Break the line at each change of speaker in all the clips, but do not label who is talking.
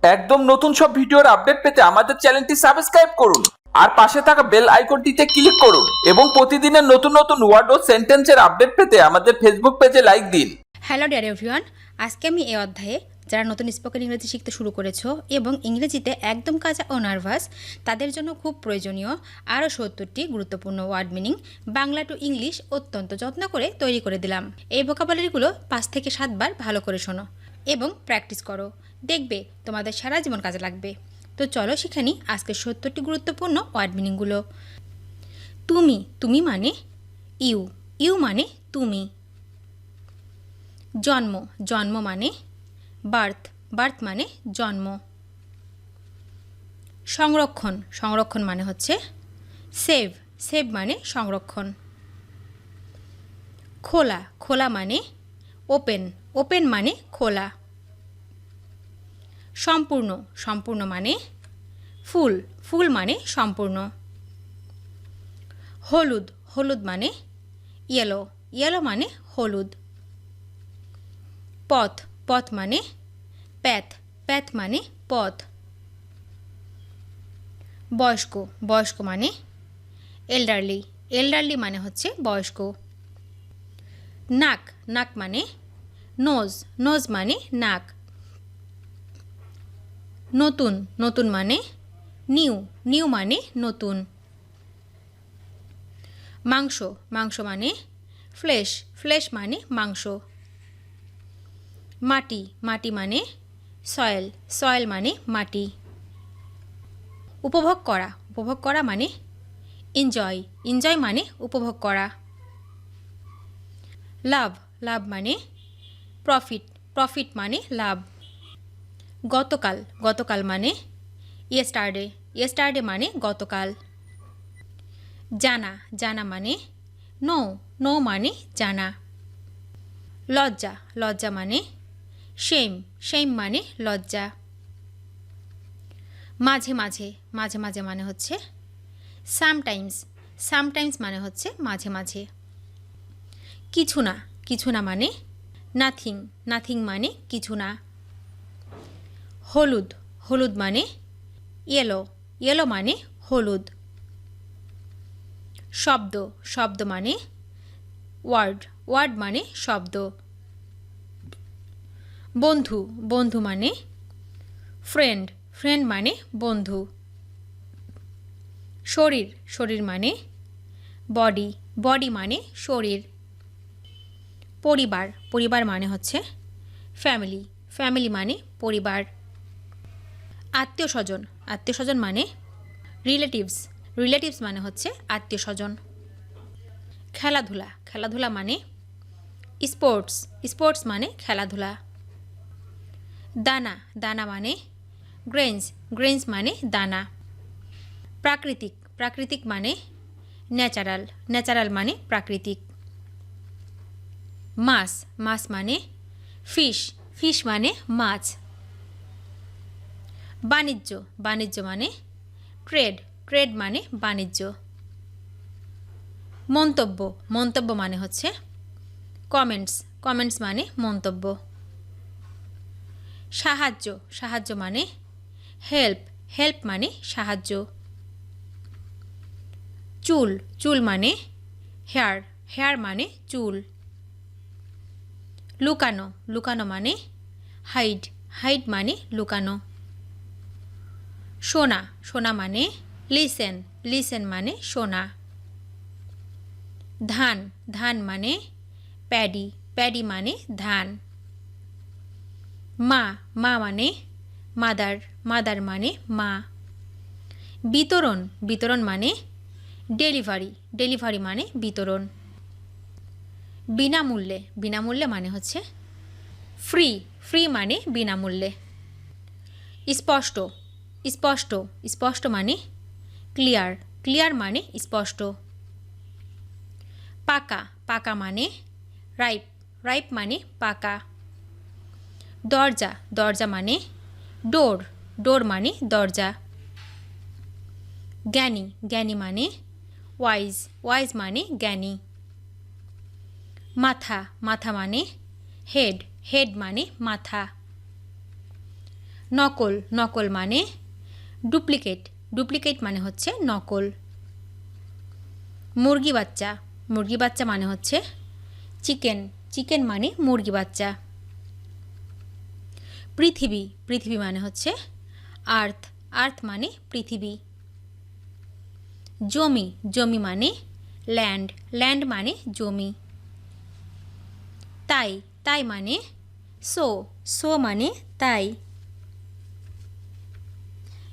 একদম নতুন সব ভিডিওর আপডেট পেতে আমাদের চ্যানেলটি সাবস্ক্রাইব করুন আর পাশে থাকা বেল আইকনটিতে ক্লিক করুন এবং প্রতিদিনের নতুন নতুন ওয়ার্ড ও সেন্টেন্সের আপডেট পেতে আমাদের ফেসবুক পেজে লাইক দিন।
হ্যালো ডিয়ার এভরিওয়ান, আজকে আমি এই অধ্যায়ে যারা নতুন স্পোকেন ইংরেজি শিখতে শুরু করেছো এবং ইংরেজিতে একদম কাঁচা ও নার্ভাস তাদের জন্য খুব প্রয়োজনীয় আরও 70টি গুরুত্বপূর্ণ word meaning Bangla to English অত্যন্ত যত্ন করে তৈরি করে দিলাম। এই ভোকাবুলারিগুলো 5 থেকে 7 বার ভালো করে শোনো এবং প্র্যাকটিস করো, দেখবে তোমাদের সারা জীবন কাজে লাগবে। তো চলো শিখে নিই আজকের 70টি গুরুত্বপূর্ণ ওয়ার্ড মিনিংগুলো। তুমি, তুমি মানে ইউ, ইউ মানে তুমি। জন্ম, জন্ম মানে বার্থ, বার্থ মানে জন্ম। সংরক্ষণ, সংরক্ষণ মানে হচ্ছে সেভ, সেভ মানে সংরক্ষণ। খোলা, খোলা মানে ওপেন, ওপেন মানে খোলা। সম্পূর্ণ, সম্পূর্ণ মানে ফুল, ফুল মানে সম্পূর্ণ। হলুদ, হলুদ মানে ইয়েলো, ইয়েলো মানে হলুদ। পথ, পথ মানে প্যাথ, প্যাথ মানে পথ। বয়স্ক, বয়স্ক মানে এল্ডারলি, এল্ডারলি মানে হচ্ছে বয়স্ক। নাক, নাক মানে নোজ, নোজ মানে নাক। নতুন, নতুন মানে নিউ, নিউ মানে নতুন। মাংস, মাংস মানে ফ্লেশ, ফ্লেশ মানে মাংস। মাটি, মাটি মানে সয়েল, সয়েল মানে মাটি। উপভোগ করা, উপভোগ করা মানে এনজয়, এনজয় মানে উপভোগ করা। লাভ, লাভ মানে প্রফিট, প্রফিট মানে লাভ। গতকাল, গতকাল মানে ইয়েস্টারডে, ইয়েস্টারডে মানে গতকাল। জানা, জানা মানে নো, নো মানে জানা। লজ্জা, লজ্জা মানে শেম, শেম মানে লজ্জা। মাঝে মাঝে, মাঝে মাঝে মানে হচ্ছে সামটাইমস, সামটাইমস মানে হচ্ছে মাঝে মাঝে। কিছু না, কিছু না মানে নাথিং, নাথিং মানে কিছু না। হলুদ, হলুদ মানে ইয়েলো, ইয়েলো মানে হলুদ। শব্দ, শব্দ মানে ওয়ার্ড, ওয়ার্ড মানে শব্দ। বন্ধু, বন্ধু মানে ফ্রেন্ড, ফ্রেন্ড মানে বন্ধু। শরীর, শরীর মানে বডি, বডি মানে শরীর। পরিবার, পরিবার মানে হচ্ছে ফ্যামিলি, ফ্যামিলি মানে পরিবার। আত্মীয় স্বজন, আত্মীয় স্বজন মানে রিলেটিভস, রিলেটিভস মানে হচ্ছে আত্মীয় স্বজন। খেলাধুলা, খেলাধুলা মানে স্পোর্টস, স্পোর্টস মানে খেলাধুলা। দানা, দানা মানে গ্রেনস, গ্রেনস মানে দানা। প্রাকৃতিক, প্রাকৃতিক মানে ন্যাচারাল, ন্যাচারাল মানে প্রাকৃতিক। মাছ, মাছ মানে ফিশ, ফিশ মানে মাছ। বাণিজ্য, বাণিজ্য মানে ট্রেড, ট্রেড মানে বাণিজ্য। মন্তব্য, মন্তব্য মানে হচ্ছে কমেন্টস, কমেন্টস মানে মন্তব্য। সাহায্য, সাহায্য মানে হেল্প, হেল্প মানে সাহায্য। চুল, চুল মানে হেয়ার, হেয়ার মানে চুল। লুকানো, লুকানো মানে হাইড, হাইড মানে লুকানো। শোনা, শোনা মানে লিসেন, লিসেন মানে শোনা। ধান, ধান মানে প্যাডি, প্যাডি মানে ধান। মা, মা মানে মাদার, মাদার মানে মা। বিতরণ, বিতরণ মানে ডেলিভারি, ডেলিভারি মানে বিতরণ। বিনামূল্যে, বিনামূল্যে মানে হচ্ছে ফ্রি, ফ্রি মানে বিনামূল্যে। স্পষ্ট, স্পষ্ট, স্পষ্ট মানে ক্লিয়ার, ক্লিয়ার মানে স্পষ্ট। পাকা, পাকা মানে রাইপ, রাইপ মানে পাকা। দরজা, দরজা মানে ডোর, ডোর মানে দরজা। জ্ঞানী, জ্ঞানী মানে ওয়াইজ, ওয়াইজ মানে জ্ঞানী। মাথা, মাথা মানে হেড, হেড মানে মাথা। নকল, নকল মানে ডুপ্লিকেট, ডুপ্লিকেট মানে হচ্ছে নকল। মুরগি বাচ্চা, মুরগি বাচ্চা মানে হচ্ছে চিকেন, চিকেন মানে মুরগি বাচ্চা। পৃথিবী, পৃথিবী মানে হচ্ছে আর্থ, আর্থ মানে পৃথিবী। জমি, জমি মানে ল্যান্ড, ল্যান্ড মানে জমি। তাই, তাই মানে সো, সো মানে তাই।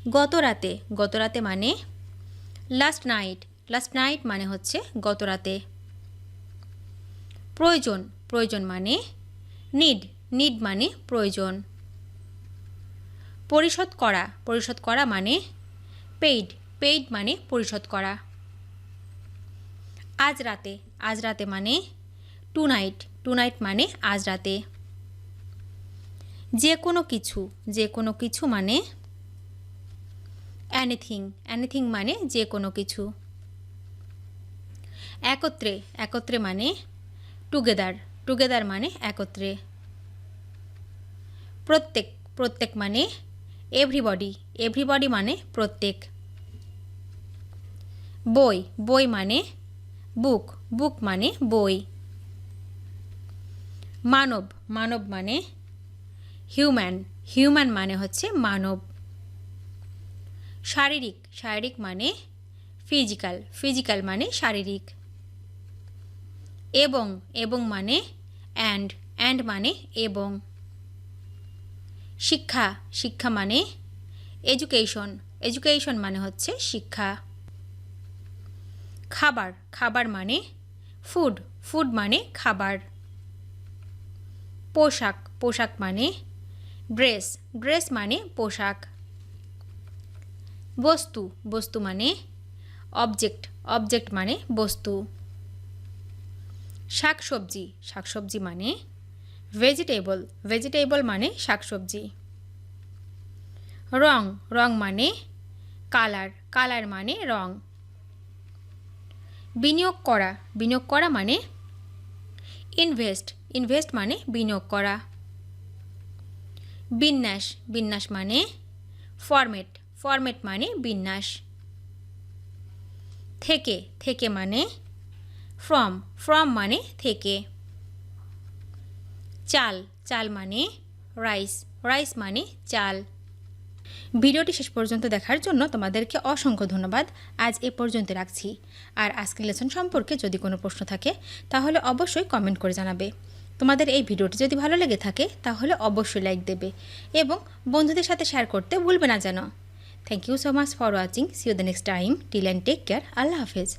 গত রাতে, গত রাতে মানে লাস্ট নাইট, লাস্ট নাইট মানে হচ্ছে গত রাতে। প্রয়োজন, প্রয়োজন মানে নিড, নিড মানে প্রয়োজন। পরিশোধ করা, পরিশোধ করা মানে পেইড, পেইড মানে পরিশোধ করা। আজ রাতে, আজ রাতে মানে টু নাইট, টু নাইট মানে আজ রাতে। যে কোনো কিছু, যে কোনো কিছু মানে অ্যানিথিং, অ্যানিথিং মানে যে কোনো কিছু। একত্রে, একত্রে মানে টুগেদার, টুগেদার মানে একত্রে। প্রত্যেক, প্রত্যেক মানে এভরিবডি, এভরিবডি মানে প্রত্যেক। বই, বই মানে বুক, বুক মানে বই। মানব, মানব মানে হিউম্যান, হিউম্যান মানে হচ্ছে মানব। শারীরিক, শারীরিক মানে ফিজিক্যাল, ফিজিক্যাল মানে শারীরিক। এবং, এবং মানে অ্যান্ড, অ্যান্ড মানে এবং। শিক্ষা, শিক্ষা মানে এডুকেশন, এডুকেশন মানে হচ্ছে শিক্ষা। খাবার, খাবার মানে ফুড, ফুড মানে খাবার। পোশাক, পোশাক মানে ড্রেস, ড্রেস মানে পোশাক। বস্তু, বস্তু মানে অবজেক্ট, অবজেক্ট মানে বস্তু। শাকসবজি, শাকসবজি মানে ভেজিটেবল, ভেজিটেবল মানে শাকসবজি। রং, রং মানে কালার, কালার মানে রং। বিনিয়োগ করা, বিনিয়োগ করা মানে ইনভেস্ট, ইনভেস্ট মানে বিনিয়োগ করা। বিন্যাস, বিন্যাস মানে ফরম্যাট, ফরম্যাট মানে বিন্যাস। থেকে, থেকে মানে ফ্রম, ফ্রম মানে থেকে। চাল, চাল মানে রাইস, রাইস মানে চাল। ভিডিওটি শেষ পর্যন্ত দেখার জন্য তোমাদেরকে অসংখ্য ধন্যবাদ। আজ এ পর্যন্ত রাখছি। আর আজকের লেসন সম্পর্কে যদি কোনো প্রশ্ন থাকে তাহলে অবশ্যই কমেন্ট করে জানাবে। তোমাদের এই ভিডিওটি যদি ভালো লেগে থাকে তাহলে অবশ্যই লাইক দেবে এবং বন্ধুদের সাথে শেয়ার করতে ভুলবে না যেন। Thank you so much for watching. See you the next time. Till and take care. আল্লাহ হাফেজ।